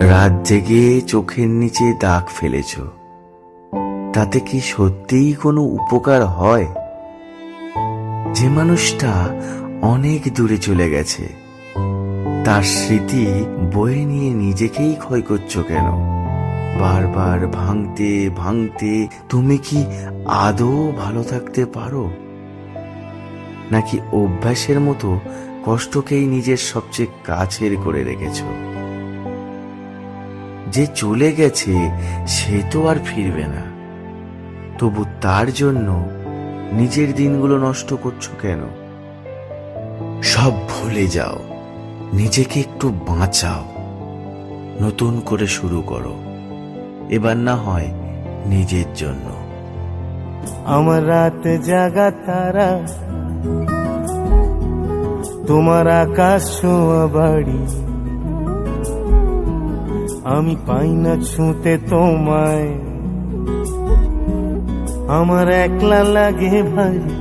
রাত জেগে চোখের নিচে দাগ ফেলেছ, তাতে কি সত্যিই কোনো উপকার হয়? যে মানুষটা অনেক দূরে চলে গেছে, তার স্মৃতি বয়ে নিয়ে নিজেকেই ক্ষয় করছো কেন? বারবার ভাঙতে ভাঙতে তুমি কি আদৌ ভালো থাকতে পারো? নাকি অভ্যাসের মতো কষ্টকেই নিজের সবচেয়ে কাছের করে রেখেছো? যে চলে গেছে সে তো আর ফিরবে না, তবু তার জন্য নিজের দিনগুলো নষ্ট করছো কেন? সব ভুলে যাও, নিজেকে একটু বাঁচাও, নতুন করে শুরু করো, এবার না হয় নিজের জন্য। আমার রাত জাগা তারা, তোমার আকাশ ছোঁয়া বাড়ি, আমি পাই না ছুঁতে তোমায়, আমার একলা লাগে ভারী।